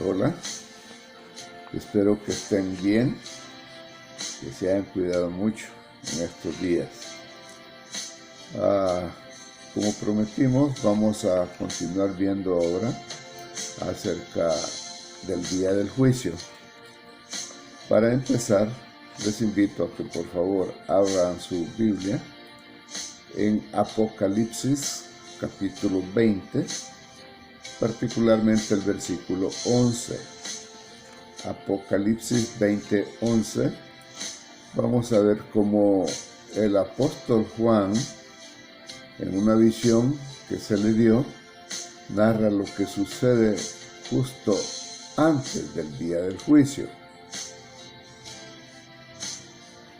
Hola, espero que estén bien, que se hayan cuidado mucho en estos días. Como prometimos, vamos a continuar viendo ahora acerca del día del juicio. Para empezar, les invito a que por favor abran su Biblia en Apocalipsis capítulo 20, particularmente el versículo 11. Apocalipsis 20:11. Vamos a ver cómo el apóstol Juan, en una visión que se le dio, narra lo que sucede justo antes del día del juicio.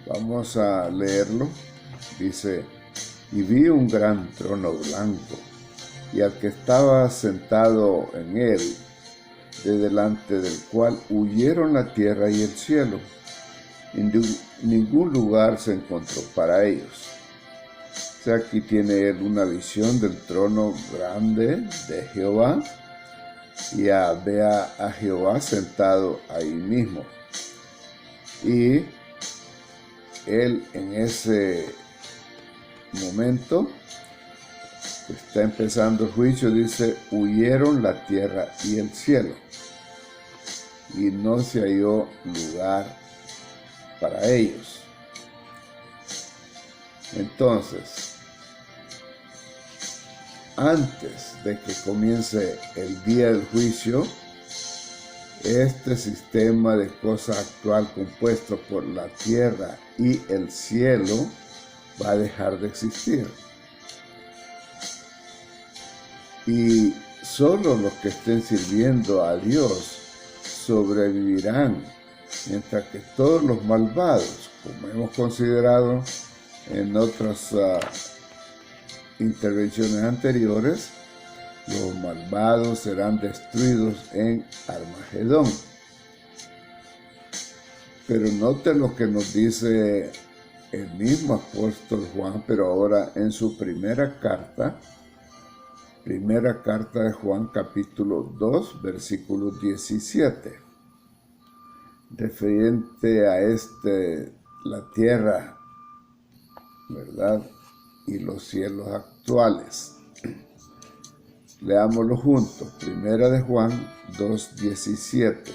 Vamos a leerlo. Dice: y vi un gran trono blanco, y al que estaba sentado en él, de delante del cual huyeron la tierra y el cielo. En ningún lugar se encontró para ellos. O sea, aquí tiene él una visión del trono grande de Jehová, y ve a Jehová sentado ahí mismo. Y él en ese momento está empezando el juicio, dice: huyeron la tierra y el cielo, y no se halló lugar para ellos. Entonces, antes de que comience el día del juicio, este sistema de cosas actual compuesto por la tierra y el cielo va a dejar de existir. Y solo los que estén sirviendo a Dios sobrevivirán, mientras que todos los malvados, como hemos considerado en otras intervenciones anteriores, los malvados serán destruidos en Armagedón. Pero note lo que nos dice el mismo apóstol Juan, pero ahora en su primera carta de Juan, capítulo 2, versículo 17, referente a la tierra, ¿verdad?, y los cielos actuales. Leámoslo juntos. Primera de Juan 2:17.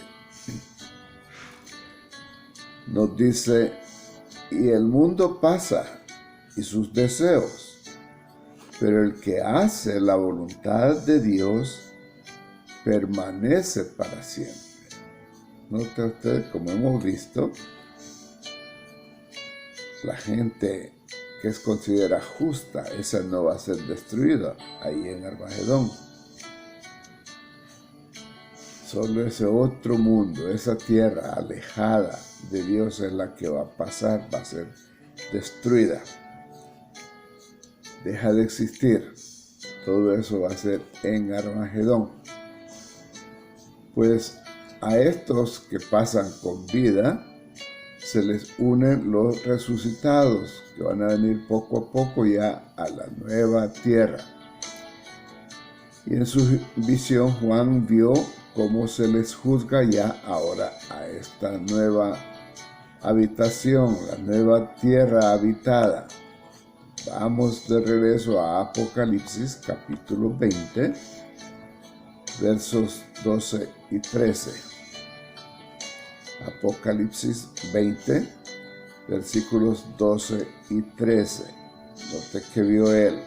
Nos dice: y el mundo pasa y sus deseos, pero el que hace la voluntad de Dios permanece para siempre. Note usted, como hemos visto, la gente que es considerada justa, esa no va a ser destruida ahí en Armagedón. Solo ese otro mundo, esa tierra alejada de Dios es la que va a pasar, va a ser destruida. Deja de existir. Todo eso va a ser en Armagedón. Pues a estos que pasan con vida se les unen los resucitados, que van a venir poco a poco ya a la nueva tierra. Y en su visión Juan vio cómo se les juzga ya ahora a esta nueva habitación, la nueva tierra habitada. Vamos de regreso a Apocalipsis capítulo 20, versos 12 y 13. Apocalipsis 20, versículos 12 y 13. Note que vio él.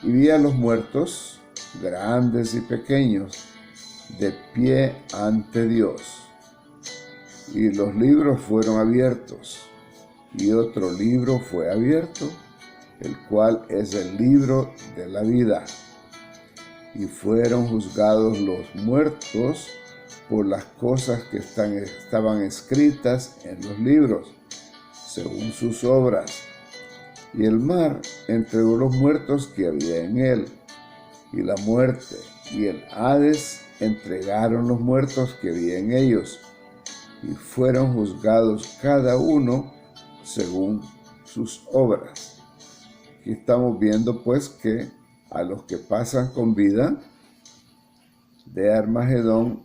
Y vi a los muertos, grandes y pequeños, de pie ante Dios. Y los libros fueron abiertos, y otro libro fue abierto, el cual es el libro de la vida. Y fueron juzgados los muertos por las cosas que estaban escritas en los libros, según sus obras. Y el mar entregó los muertos que había en él, y la muerte y el Hades entregaron los muertos que había en ellos, y fueron juzgados cada uno según sus obras. Aquí estamos viendo pues que a los que pasan con vida de Armagedón,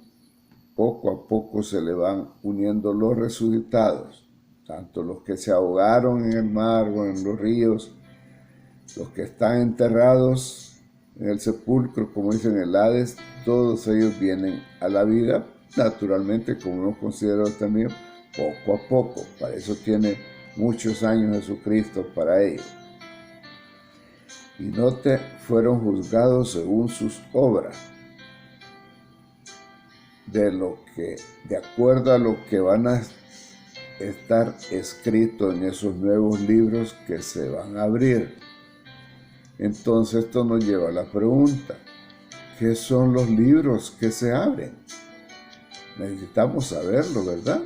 poco a poco se le van uniendo los resucitados, tanto los que se ahogaron en el mar o en los ríos, los que están enterrados en el sepulcro, como dicen en el Hades, todos ellos vienen a la vida, naturalmente, como hemos considerado también, poco a poco. Para eso tiene muchos años Jesucristo para ello. Y note, fueron juzgados según sus obras, de acuerdo a lo que van a estar escrito en esos nuevos libros que se van a abrir. Entonces esto nos lleva a la pregunta: ¿qué son los libros que se abren? Necesitamos saberlo, ¿verdad?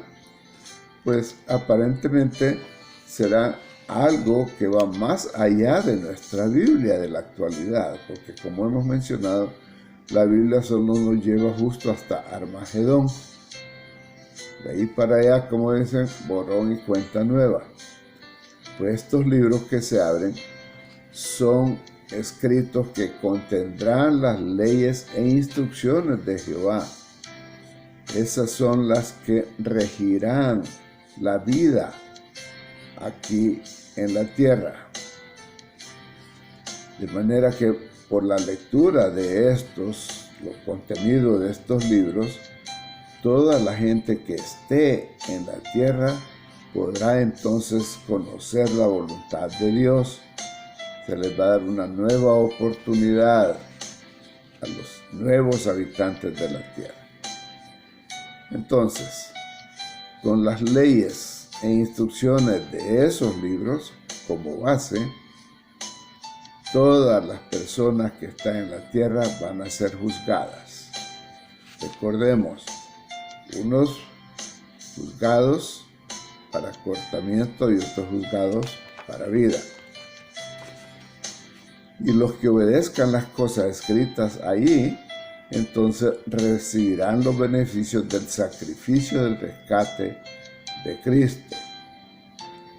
Pues aparentemente será algo que va más allá de nuestra Biblia de la actualidad, porque como hemos mencionado, la Biblia solo nos lleva justo hasta Armagedón. De ahí para allá, como dicen, borrón y cuenta nueva. Pues estos libros que se abren son escritos que contendrán las leyes e instrucciones de Jehová. Esas son las que regirán la vida aquí en la tierra. De manera que por la lectura de los contenidos de estos libros, toda la gente que esté en la tierra podrá entonces conocer la voluntad de Dios. Se les va a dar una nueva oportunidad a los nuevos habitantes de la tierra. Entonces, con las leyes e instrucciones de esos libros como base, todas las personas que están en la tierra van a ser juzgadas. Recordemos, unos juzgados para cortamiento y otros juzgados para vida. Y los que obedezcan las cosas escritas allí, entonces recibirán los beneficios del sacrificio del rescate de Cristo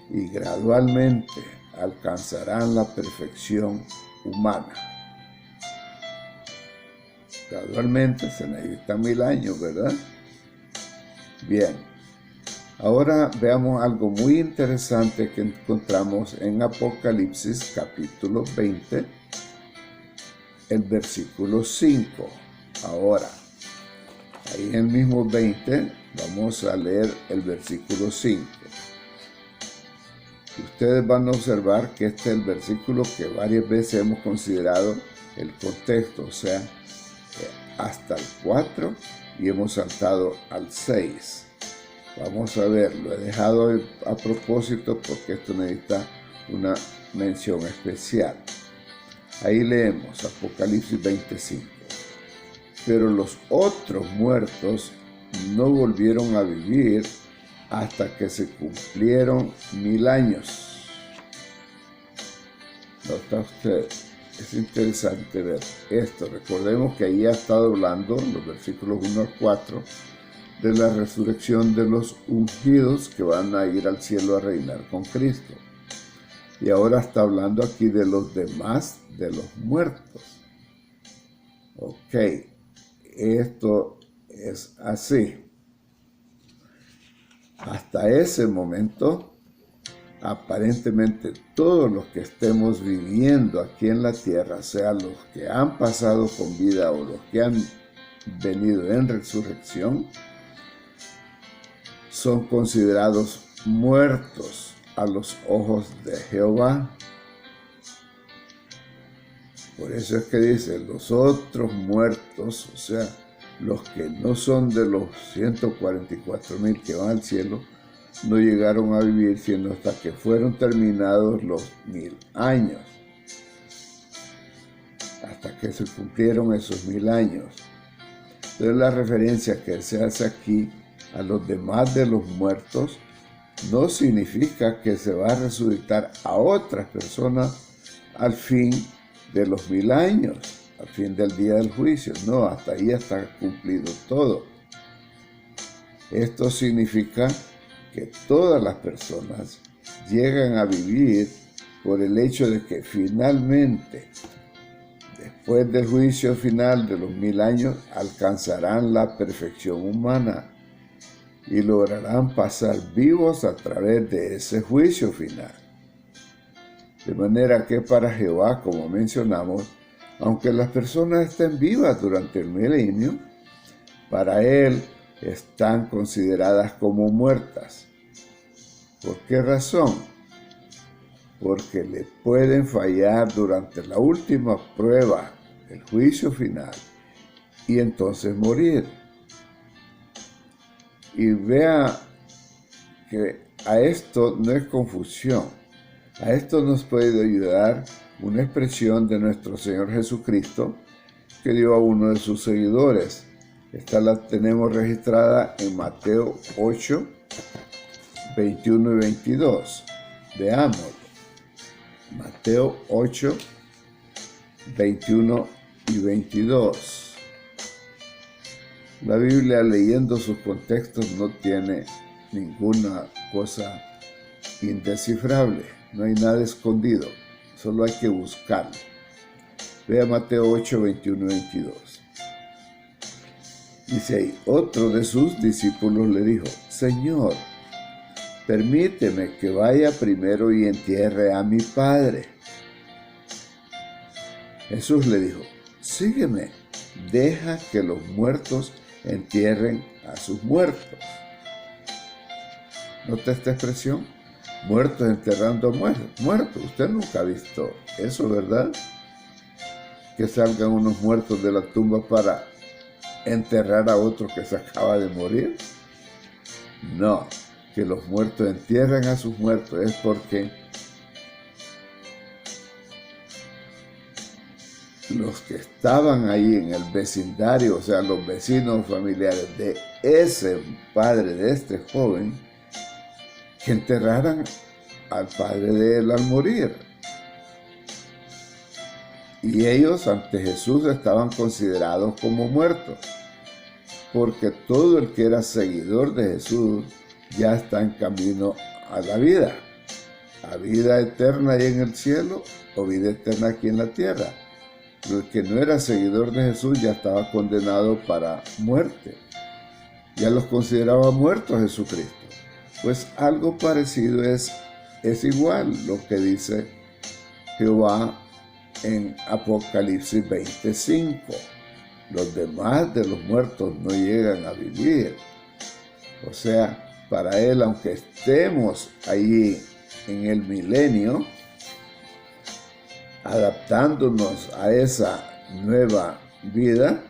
y gradualmente alcanzarán la perfección humana. Gradualmente, se necesitan 1000 años, ¿verdad? Bien, ahora veamos algo muy interesante que encontramos en Apocalipsis capítulo 20, el versículo 5. Ahora, ahí en el mismo 20 vamos a leer el versículo 5. Ustedes van a observar que este es el versículo que varias veces hemos considerado el contexto, o sea, hasta el 4 y hemos saltado al 6. Vamos a ver, lo he dejado a propósito porque esto necesita una mención especial. Ahí leemos Apocalipsis 25. Pero los otros muertos no volvieron a vivir hasta que se cumplieron 1000 años. ¿Nota usted? Es interesante ver esto. Recordemos que ahí ha estado hablando, los versículos 1 al 4, de la resurrección de los ungidos que van a ir al cielo a reinar con Cristo. Y ahora está hablando aquí de los demás, de los muertos. Ok, esto es así. Hasta ese momento, aparentemente todos los que estemos viviendo aquí en la tierra, sean los que han pasado con vida o los que han venido en resurrección, son considerados muertos a los ojos de Jehová. Por eso es que dice, los otros muertos, o sea, los que no son de los 144,000 que van al cielo, no llegaron a vivir sino hasta que fueron terminados los 1000 años. Hasta que se cumplieron esos 1000 años. Entonces la referencia que se hace aquí a los demás de los muertos no significa que se va a resucitar a otras personas al fin de los 1000 años, al fin del día del juicio. No, hasta ahí está cumplido todo. Esto significa que todas las personas llegan a vivir por el hecho de que finalmente, después del juicio final de los 1000 años, alcanzarán la perfección humana y lograrán pasar vivos a través de ese juicio final. De manera que para Jehová, como mencionamos, aunque las personas estén vivas durante el milenio, para Él están consideradas como muertas. ¿Por qué razón? Porque le pueden fallar durante la última prueba, el juicio final, y entonces morir. Y vea que a esto no es confusión. A esto nos puede ayudar una expresión de nuestro Señor Jesucristo que dio a uno de sus seguidores. Esta la tenemos registrada en Mateo 8, 21 y 22. Veámoslo. Mateo 8, 21 y 22. La Biblia, leyendo sus contextos, no tiene ninguna cosa indescifrable. No hay nada escondido. Solo hay que buscarlo. Vea Mateo 8, 21 y 22. Dice ahí, otro de sus discípulos le dijo, Señor, permíteme que vaya primero y entierre a mi padre. Jesús le dijo, sígueme, deja que los muertos entierren a sus muertos. ¿Nota esta expresión? Muertos enterrando a muertos. Usted nunca ha visto eso, ¿verdad? Que salgan unos muertos de la tumba para enterrar a otro que se acaba de morir. No, que los muertos entierren a sus muertos es porque los que estaban ahí en el vecindario, o sea, los vecinos familiares de ese padre, de este joven, que enterraran al padre de él al morir. Y ellos ante Jesús estaban considerados como muertos, porque todo el que era seguidor de Jesús ya está en camino a la vida eterna ahí en el cielo o vida eterna aquí en la tierra. Pero el que no era seguidor de Jesús ya estaba condenado para muerte. Ya los consideraba muertos Jesucristo. Pues algo parecido es igual lo que dice Jehová en Apocalipsis 25. Los demás de los muertos no llegan a vivir. O sea, para Él, aunque estemos allí en el milenio, adaptándonos a esa nueva vida,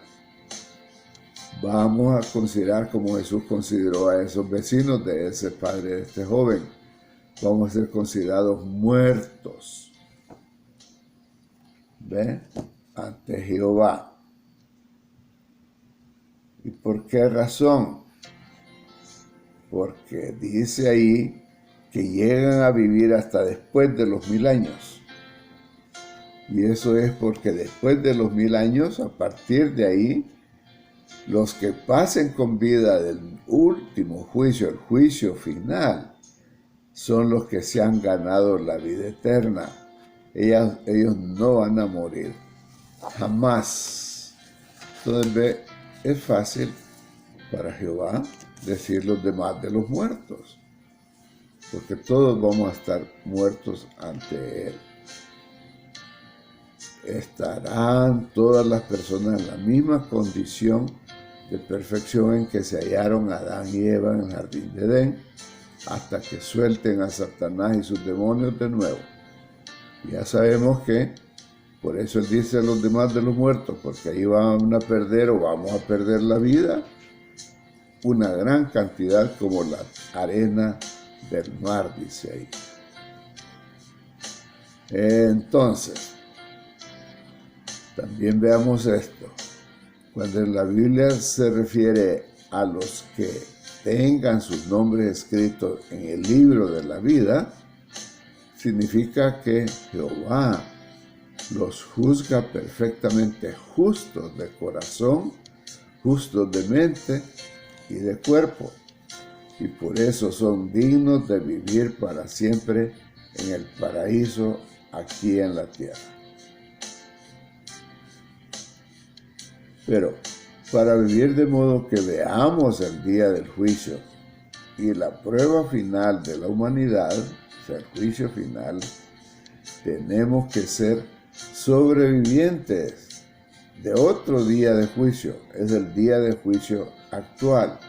vamos a considerar como Jesús consideró a esos vecinos de ese padre de este joven. Vamos a ser considerados muertos. ¿Ve? Ante Jehová. ¿Y por qué razón? Porque dice ahí que llegan a vivir hasta después de los 1000 años. Y eso es porque después de los 1000 años, a partir de ahí, los que pasen con vida del último juicio, el juicio final, son los que se han ganado la vida eterna. Ellos no van a morir, jamás. Entonces, ve, es fácil para Jehová decir los demás de los muertos, porque todos vamos a estar muertos ante Él. Estarán todas las personas en la misma condición de perfección en que se hallaron Adán y Eva en el jardín de Edén, hasta que suelten a Satanás y sus demonios de nuevo. Ya sabemos que por eso Él dice a los demás de los muertos, porque ahí van a perder o vamos a perder la vida, una gran cantidad como la arena del mar, dice ahí. Entonces, también veamos esto. Cuando en la Biblia se refiere a los que tengan sus nombres escritos en el libro de la vida, significa que Jehová los juzga perfectamente justos de corazón, justos de mente y de cuerpo, y por eso son dignos de vivir para siempre en el paraíso aquí en la tierra. Pero para vivir de modo que veamos el día del juicio y la prueba final de la humanidad, o sea, el juicio final, tenemos que ser sobrevivientes de otro día de juicio. Es el día de juicio actual,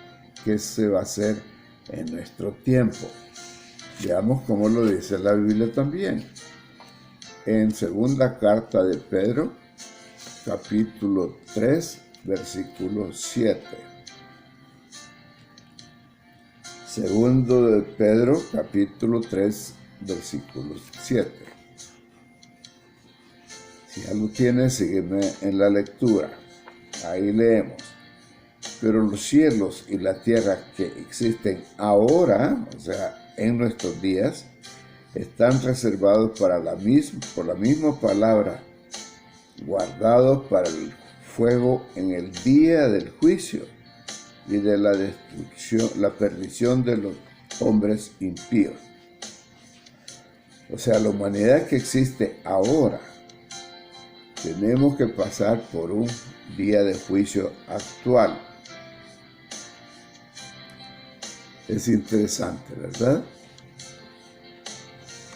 que se va a hacer en nuestro tiempo. Veamos cómo lo dice la Biblia también. En segunda carta de Pedro, capítulo 3, versículo 7. Segundo de Pedro, capítulo 3, versículo 7. Si ya lo tienes, sígueme en la lectura. Ahí leemos. Pero los cielos y la tierra que existen ahora, o sea, en nuestros días, están reservados por la misma palabra, guardados para el fuego en el día del juicio y de la destrucción, la perdición de los hombres impíos. O sea, la humanidad que existe ahora, tenemos que pasar por un día de juicio actual. Es interesante, ¿verdad?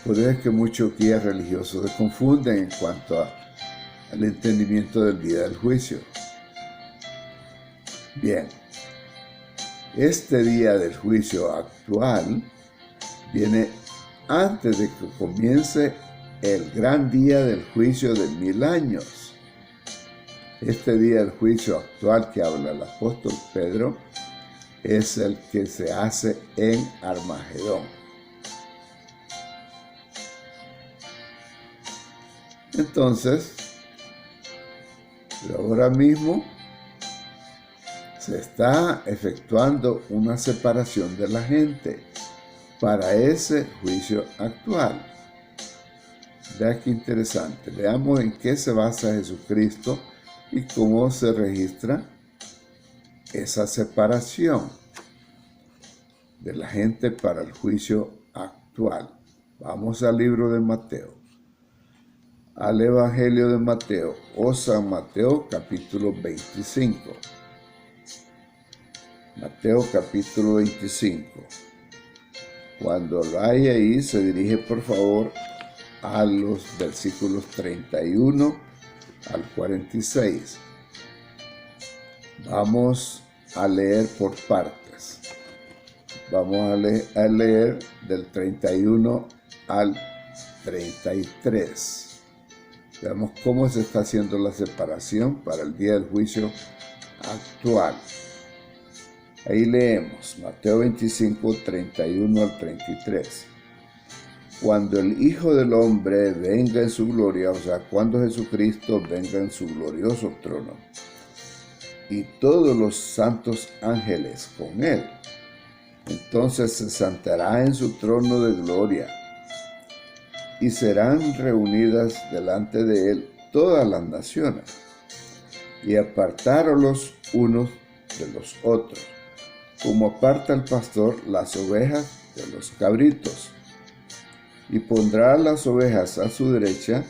Por eso es que muchos guías religiosos se confunden en cuanto al entendimiento del día del juicio. Bien, este día del juicio actual viene antes de que comience el gran día del juicio de 1000 años. Este día del juicio actual que habla el apóstol Pedro es el que se hace en Armagedón. Entonces, ahora mismo se está efectuando una separación de la gente para ese juicio actual. Vea qué interesante. Veamos en qué se basa Jesucristo y cómo se registra esa separación de la gente para el juicio actual. Vamos al libro de Mateo, al Evangelio de Mateo, o San Mateo, capítulo 25. Mateo, capítulo 25. Cuando lo hay ahí, se dirige, por favor, a los versículos 31 al 46. Vamos a leer por partes. Vamos a leer del 31 al 33. Veamos cómo se está haciendo la separación para el día del juicio actual. Ahí leemos Mateo 25, 31 al 33. Cuando el Hijo del Hombre venga en su gloria, o sea, cuando Jesucristo venga en su glorioso trono, y todos los santos ángeles con él, entonces se sentará en su trono de gloria, y serán reunidas delante de él todas las naciones, y apartaron los unos de los otros, como aparta el pastor las ovejas de los cabritos, y pondrá las ovejas a su derecha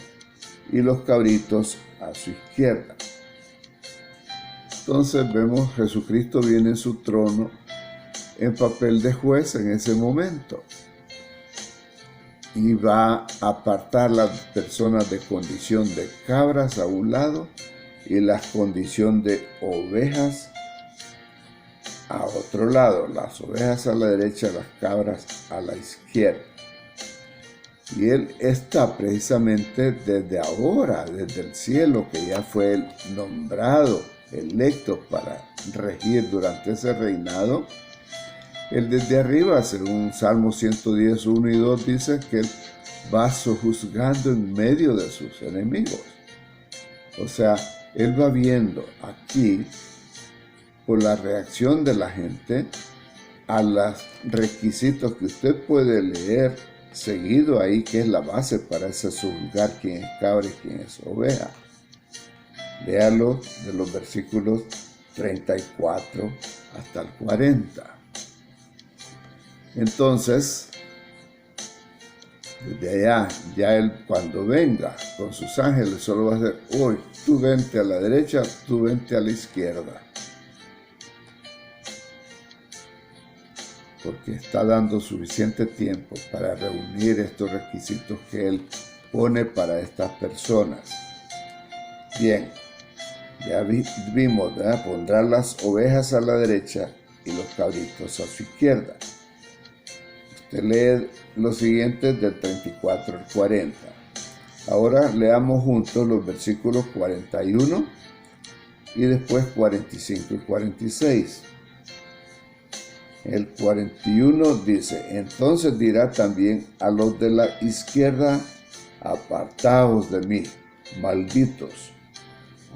y los cabritos a su izquierda. Entonces vemos Jesucristo viene en su trono en papel de juez en ese momento y va a apartar las personas de condición de cabras a un lado y la condición de ovejas a otro lado, las ovejas a la derecha, las cabras a la izquierda. Y él está precisamente desde ahora, desde el cielo, que ya fue el nombrado, electo para regir durante ese reinado. Él desde arriba, según Salmo 110, 1 y 2, dice que él va sojuzgando en medio de sus enemigos. O sea, él va viendo aquí, por la reacción de la gente, a los requisitos que usted puede leer seguido ahí, que es la base para ese juzgar quién es cabra y quién es oveja. Léalo de los versículos 34 hasta el 40. Entonces, Desde allá, ya Él cuando venga con sus ángeles solo va a decir, hoy tú vente a la derecha, tú vente a la izquierda. Porque está dando suficiente tiempo para reunir estos requisitos que Él pone para estas personas. Bien, ya vimos, ¿verdad? Pondrá las ovejas a la derecha y los cabritos a su izquierda. Usted lee los siguientes del 34 al 40. Ahora leamos juntos los versículos 41 y después 45 y 46. El 41 dice, entonces dirá también a los de la izquierda, apartaos de mí, malditos,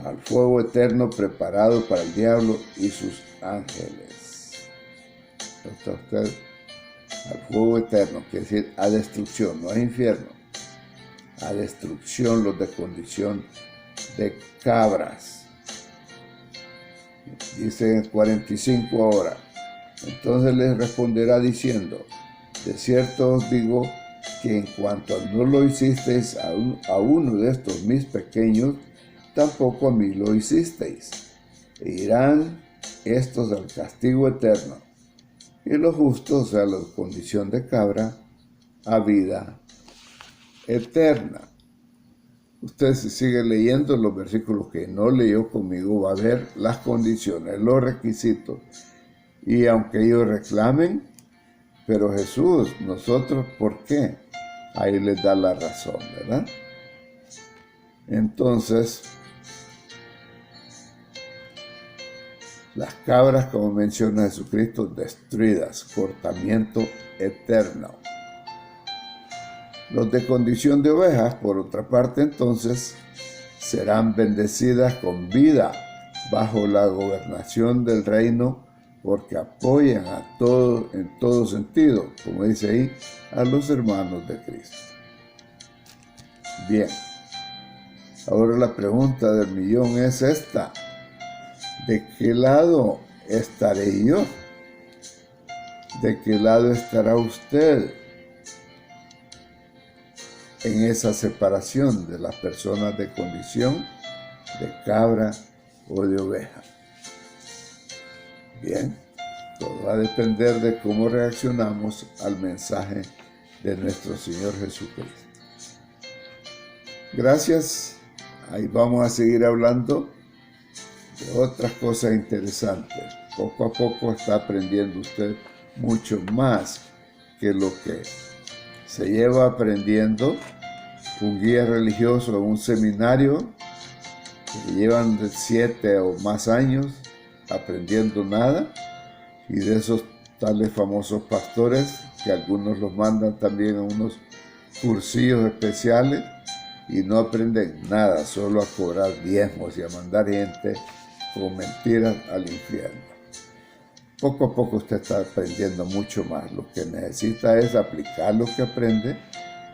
al fuego eterno preparado para el diablo y sus ángeles. ¿Está usted? Al fuego eterno, quiere decir a destrucción, no a infierno, a destrucción, los de condición de cabras. Dice en 45 ahora, entonces les responderá diciendo, de cierto os digo que en cuanto no lo hicisteis a uno de estos mis pequeños, tampoco a mí lo hicisteis. E irán estos al castigo eterno, y los justos a la condición de cabra, a vida eterna. Usted si sigue leyendo los versículos que no leyó conmigo, va a ver las condiciones, los requisitos. Y aunque ellos reclamen, pero Jesús, nosotros, ¿por qué? Ahí les da la razón, ¿verdad? Entonces, las cabras, como menciona Jesucristo, destruidas, cortamiento eterno. Los de condición de ovejas, por otra parte, entonces, serán bendecidas con vida bajo la gobernación del reino, porque apoyan a todos en todo sentido, como dice ahí, a los hermanos de Cristo. Bien, ahora la pregunta del millón es esta. ¿De qué lado estaré yo? ¿De qué lado estará usted en esa separación de las personas de condición de cabra o de oveja? Bien, todo va a depender de cómo reaccionamos al mensaje de nuestro Señor Jesucristo. Gracias. Ahí vamos a seguir hablando de otras cosas interesantes. Poco a poco está aprendiendo usted mucho más que lo que se lleva aprendiendo un guía religioso en un seminario que llevan de 7 o más años aprendiendo nada, y de esos tales famosos pastores que algunos los mandan también a unos cursillos especiales y no aprenden nada, solo a cobrar diezmos y a mandar gente con mentiras al infierno. Poco a poco usted está aprendiendo mucho más. Lo que necesita es aplicar lo que aprende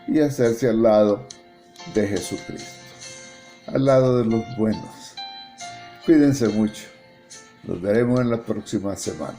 y hacerse al lado de Jesucristo, al lado de los buenos. Cuídense mucho. Nos veremos en la próxima semana.